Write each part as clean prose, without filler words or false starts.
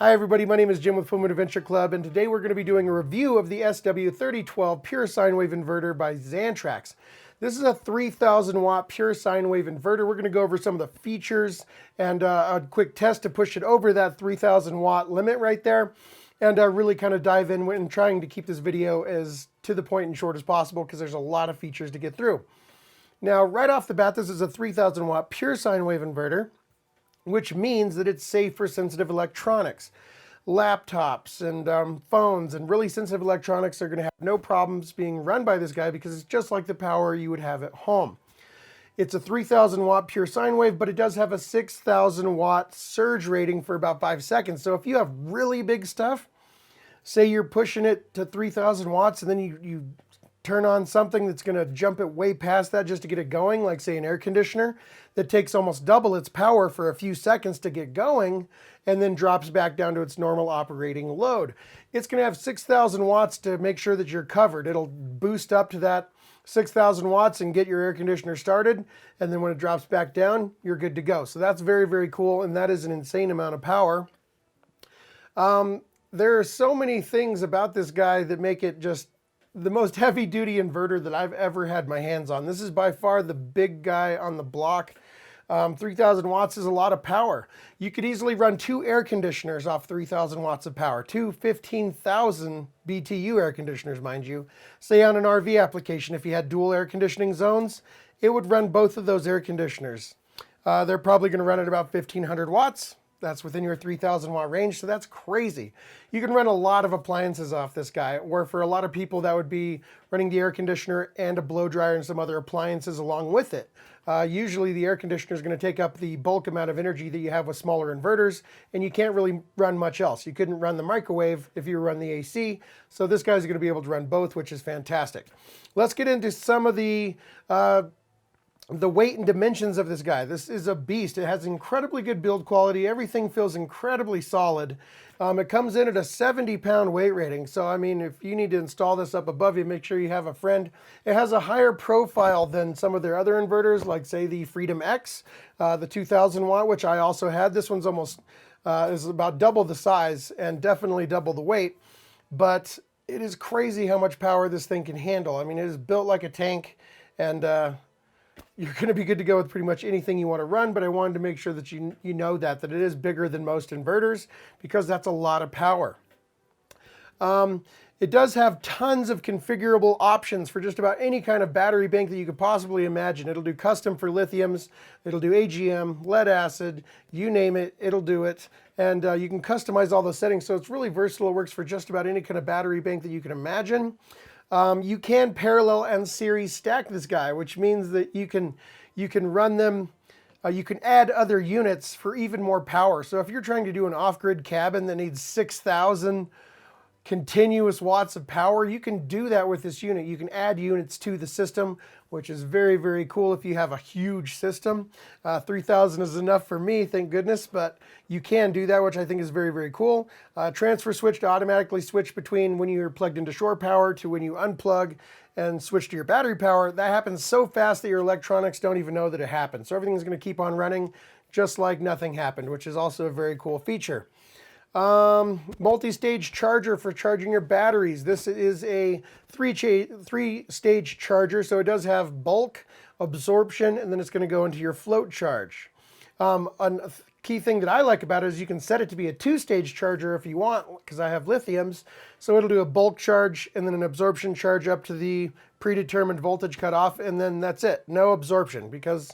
Hi everybody, my name is Jim with Full Moon Adventure Club, and today we're going to be doing a review of the SW3012 pure sine wave inverter by Xantrex. This is a 3000 watt pure sine wave inverter. We're going to go over some of the features and a quick test to push it over that 3000 watt limit right there, and really kind of dive in and trying to keep this video as to the point and short as possible because there's a lot of features to get through. Now, right off the bat, this is a 3000 watt pure sine wave inverter, which means that it's safe for sensitive electronics. Laptops and phones and really sensitive electronics are going to have no problems being run by this guy because it's just like the power you would have at home. It's a 3000 watt pure sine wave, but it does have a 6000 watt surge rating for about 5 seconds. So if you have really big stuff, say you're pushing it to 3000 watts and then you turn on something that's going to jump it way past that just to get it going, like say an air conditioner that takes almost double its power for a few seconds to get going and then drops back down to its normal operating load. It's going to have 6000 watts to make sure that you're covered. It'll boost up to that 6000 watts and get your air conditioner started, and then when it drops back down, you're good to go. So that's very, very cool, and that is an insane amount of power. There are so many things about this guy that make it just the most heavy-duty inverter that I've ever had my hands on. This is by far the big guy on the block. 3000 watts is a lot of power. You could easily run 2 air conditioners off 3000 watts of power, 2 15,000 BTU air conditioners, mind you. Say on an RV application, if you had dual air conditioning zones, it would run both of those air conditioners. They're probably going to run at about 1500 watts. That's within your 3000 watt range, so that's crazy. You can run a lot of appliances off this guy, or for a lot of people that would be running the air conditioner and a blow dryer and some other appliances along with it. Usually the air conditioner is going to take up the bulk amount of energy that you have with smaller inverters, and you can't really run much else. You couldn't run the microwave if you run the AC, so this guy's going to be able to run both, which is fantastic. Let's get into some of the weight and dimensions of this guy. This is a beast. It has incredibly good build quality. Everything feels incredibly solid. It comes in at a 70-pound weight rating. So, I mean, if you need to install this up above you, make sure you have a friend. It has a higher profile than some of their other inverters, like, say, the Freedom X, the 2000 watt, which I also had. This one's almost, is about double the size and definitely double the weight. But it is crazy how much power this thing can handle. I mean, it is built like a tank, and you're going to be good to go with pretty much anything you want to run, but I wanted to make sure that you know that it is bigger than most inverters because that's a lot of power. It does have tons of configurable options for just about any kind of battery bank that you could possibly imagine. It'll do custom for lithiums, it'll do AGM, lead acid, you name it, it'll do it. And you can customize all those settings, so it's really versatile. It works for just about any kind of battery bank that you can imagine. You can parallel and series stack this guy, which means that you can run them, you can add other units for even more power. So if you're trying to do an off-grid cabin that needs 6,000 continuous watts of power, you can do that with this unit. You can add units to the system, which is very, very cool if you have a huge system. 3,000 is enough for me, thank goodness, but you can do that, which I think is very, very cool. Transfer switch to automatically switch between when you're plugged into shore power to when you unplug and switch to your battery power. That happens so fast that your electronics don't even know that it happened. So everything's going to keep on running just like nothing happened, which is also a very cool feature. MultiStage Charger for charging your batteries. This is a three-stage charger, so it does have bulk, absorption, and then it's going to go into your float charge. A key thing that I like about it is you can set it to be a 2-stage charger if you want, because I have lithiums, so it'll do a bulk charge and then an absorption charge up to the predetermined voltage cutoff, and then that's it. No absorption, because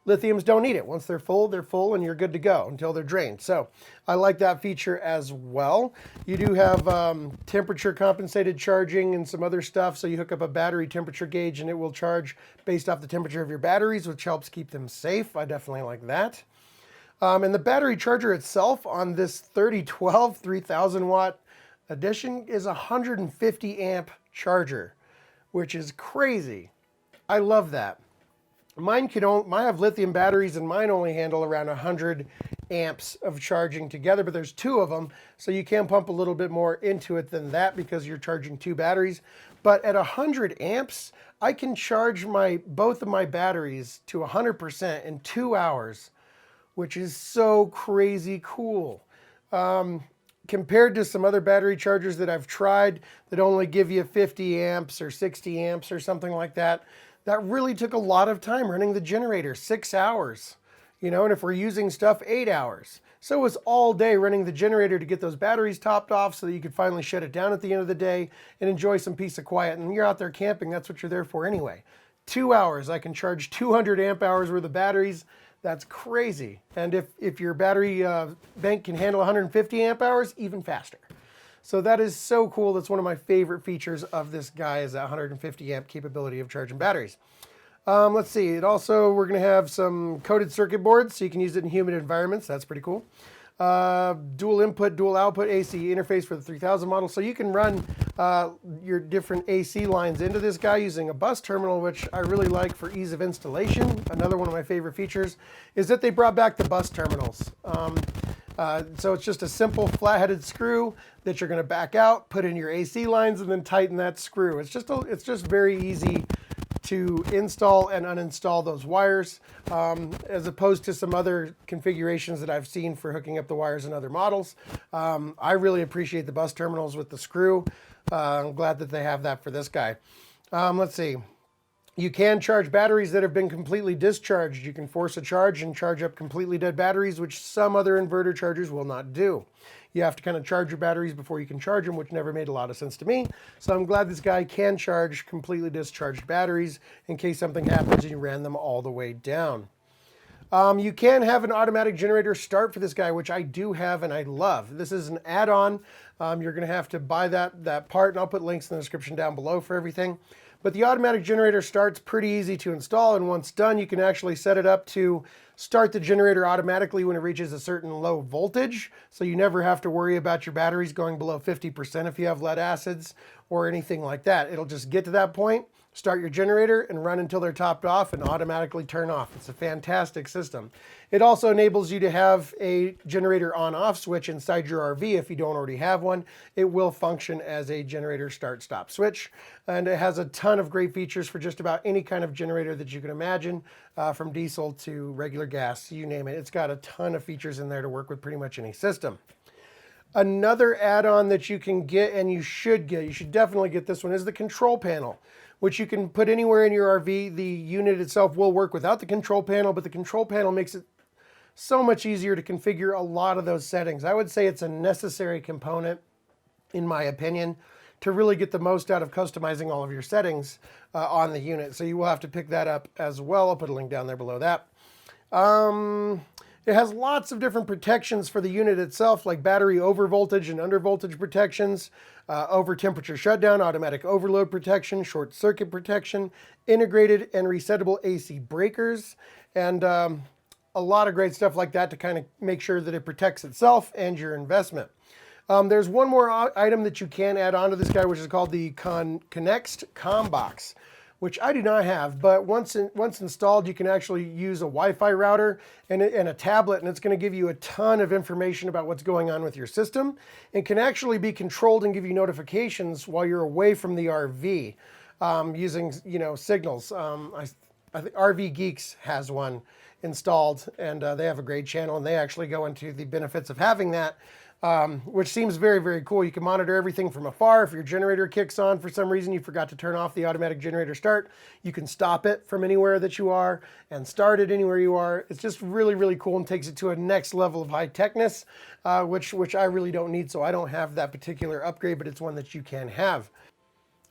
lithiums don't need it. Once they're full, and you're good to go until they're drained. So I like that feature as well. You do have temperature compensated charging and some other stuff. So you hook up a battery temperature gauge and it will charge based off the temperature of your batteries, which helps keep them safe. I definitely like that. And the battery charger itself on this 3010 watt edition is a 150 amp charger, which is crazy. I love that. I have lithium batteries and mine only handle around 100 amps of charging together, but there's 2 of them, so you can pump a little bit more into it than that because you're charging 2 batteries. But at 100 amps, I can charge both of my batteries to 100% in 2 hours, which is so crazy cool. compared to some other battery chargers that I've tried that only give you 50 amps or 60 amps or something like that, that really took a lot of time running the generator, 6 hours, and if we're using stuff, 8 hours. So it was all day running the generator to get those batteries topped off so that you could finally shut it down at the end of the day and enjoy some peace of quiet. And you're out there camping, that's what you're there for anyway. 2 hours, I can charge 200 amp hours worth of batteries. That's crazy. And if your battery bank can handle 150 amp hours, even faster. So that is so cool. That's one of my favorite features of this guy, is that 150 amp capability of charging batteries. Let's see, we're going to have some coated circuit boards, so you can use it in humid environments. That's pretty cool. Dual input, dual output AC interface for the 3000 model. So you can run your different AC lines into this guy using a bus terminal, which I really like for ease of installation. Another one of my favorite features is that they brought back the bus terminals. So it's just a simple flat-headed screw that you're going to back out, put in your AC lines, and then tighten that screw. It's just very easy to install and uninstall those wires, as opposed to some other configurations that I've seen for hooking up the wires in other models. I really appreciate the bus terminals with the screw. I'm glad that they have that for this guy. Let's see. You can charge batteries that have been completely discharged. You can force a charge and charge up completely dead batteries, which some other inverter chargers will not do. You have to kind of charge your batteries before you can charge them, which never made a lot of sense to me. So I'm glad this guy can charge completely discharged batteries in case something happens and you ran them all the way down. You can have an automatic generator start for this guy, which I do have and I love. This is an add-on. You're going to have to buy that part, and I'll put links in the description down below for everything. But the automatic generator start's pretty easy to install, and once done, you can actually set it up to start the generator automatically when it reaches a certain low voltage, so you never have to worry about your batteries going below 50% if you have lead acids or anything like that. It'll just get to that point, start your generator, and run until they're topped off and automatically turn off. It's a fantastic system. It also enables you to have a generator on-off switch inside your RV if you don't already have one. It will function as a generator start-stop switch, and it has a ton of great features for just about any kind of generator that you can imagine, from diesel to regular gas, you name it. It's got a ton of features in there to work with pretty much any system. Another add-on that you can get, and you should definitely get this one, is the control panel, which you can put anywhere in your RV. The unit itself will work without the control panel, but the control panel makes it so much easier to configure a lot of those settings. I would say it's a necessary component, in my opinion, to really get the most out of customizing all of your settings on the unit. So you will have to pick that up as well. I'll put a link down there below that. It has lots of different protections for the unit itself, like battery over voltage and under voltage protections, over temperature shutdown, automatic overload protection, short circuit protection, integrated and resettable AC breakers, and a lot of great stuff like that to kind of make sure that it protects itself and your investment. There's one more item that you can add on to this guy, which is called the ConConnect ComBox, which I do not have, but once installed, you can actually use a Wi-Fi router and a tablet, and it's going to give you a ton of information about what's going on with your system, and can actually be controlled and give you notifications while you're away from the RV, using signals. I think RV Geeks has one installed, and they have a great channel, and they actually go into the benefits of having that, which seems very, very cool. You can monitor everything from afar. If your generator kicks on for some reason, you forgot to turn off the automatic generator start, you can stop it from anywhere that you are and start it anywhere you are. It's just really, really cool and takes it to a next level of high techness, which I really don't need, so I don't have that particular upgrade, but it's one that you can have.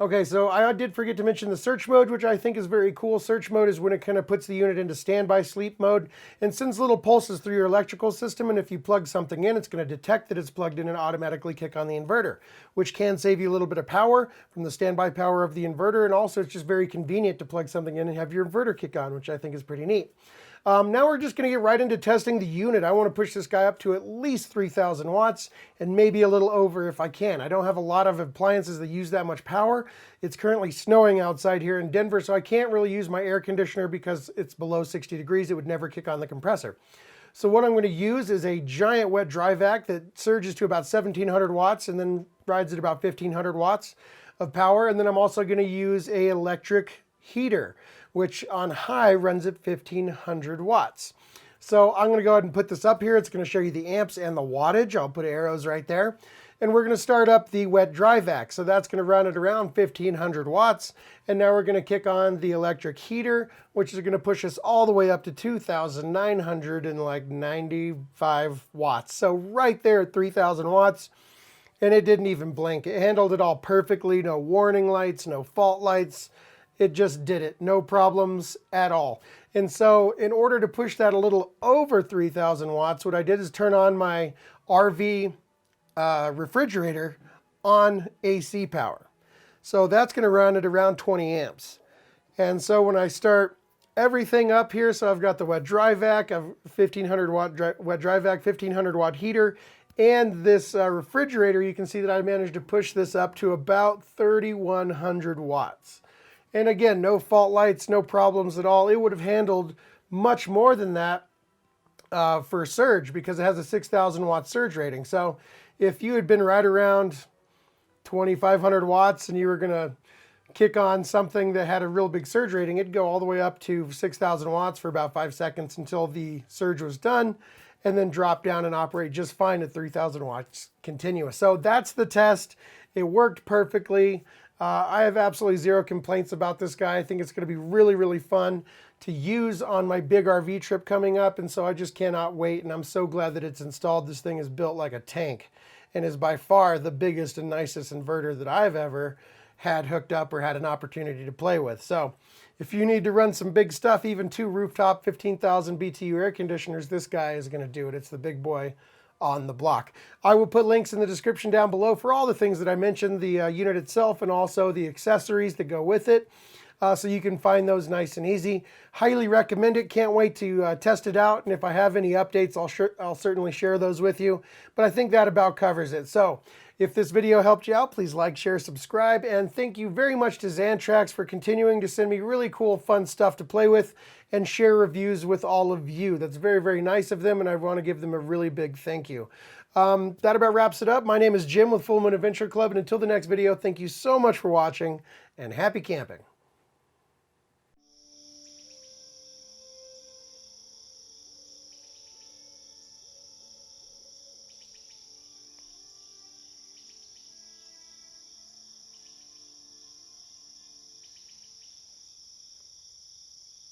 Okay, so I did forget to mention the search mode, which I think is very cool. Search mode is when it kind of puts the unit into standby sleep mode and sends little pulses through your electrical system, and if you plug something in, it's going to detect that it's plugged in and automatically kick on the inverter, which can save you a little bit of power from the standby power of the inverter, and also it's just very convenient to plug something in and have your inverter kick on, which I think is pretty neat. Now we're just going to get right into testing the unit. I want to push this guy up to at least 3,000 watts and maybe a little over if I can. I don't have a lot of appliances that use that much power. It's currently snowing outside here in Denver, so I can't really use my air conditioner because it's below 60 degrees. It would never kick on the compressor. So what I'm going to use is a giant wet dry vac that surges to about 1,700 watts and then rides at about 1,500 watts of power. And then I'm also going to use an electric heater, which on high runs at 1,500 watts. So I'm going to go ahead and put this up here. It's going to show you the amps and the wattage. I'll put arrows right there. And we're going to start up the wet dry vac. So that's going to run at around 1500 watts. And now we're going to kick on the electric heater, which is going to push us all the way up to 2,995 watts. So right there at 3000 watts. And it didn't even blink. It handled it all perfectly. No warning lights, no fault lights. It just did it. No problems at all. And so in order to push that a little over 3000 watts, what I did is turn on my RV refrigerator on AC power. So that's going to run at around 20 amps. And so when I start everything up here, so I've got the wet dry vac, I've 1500 watt wet dry vac, 1500 watt heater, and this refrigerator, you can see that I managed to push this up to about 3100 watts. And again, no fault lights, no problems at all. It would have handled much more than that for surge because it has a 6,000 watt surge rating. So if you had been right around 2,500 watts and you were going to kick on something that had a real big surge rating, it'd go all the way up to 6,000 watts for about 5 seconds until the surge was done, and then drop down and operate just fine at 3,000 watts continuous. So that's the test. It worked perfectly. I have absolutely zero complaints about this guy. I think it's going to be really, really fun to use on my big RV trip coming up, and so I just cannot wait, and I'm so glad that it's installed. This thing is built like a tank and is by far the biggest and nicest inverter that I've ever had hooked up or had an opportunity to play with. So if you need to run some big stuff, even 2 rooftop 15,000 BTU air conditioners, this guy is going to do it. It's the big boy on the block. I will put links in the description down below for all the things that I mentioned, the unit itself and also the accessories that go with it. So you can find those nice and easy. Highly recommend it. Can't wait to test it out. And if I have any updates, I'll certainly share those with you. But I think that about covers it. So if this video helped you out, please like, share, subscribe. And thank you very much to Xantrex for continuing to send me really cool, fun stuff to play with and share reviews with all of you. That's very, very nice of them. And I want to give them a really big thank you. That about wraps it up. My name is Jim with Full Moon Adventure Club. And until the next video, thank you so much for watching and happy camping.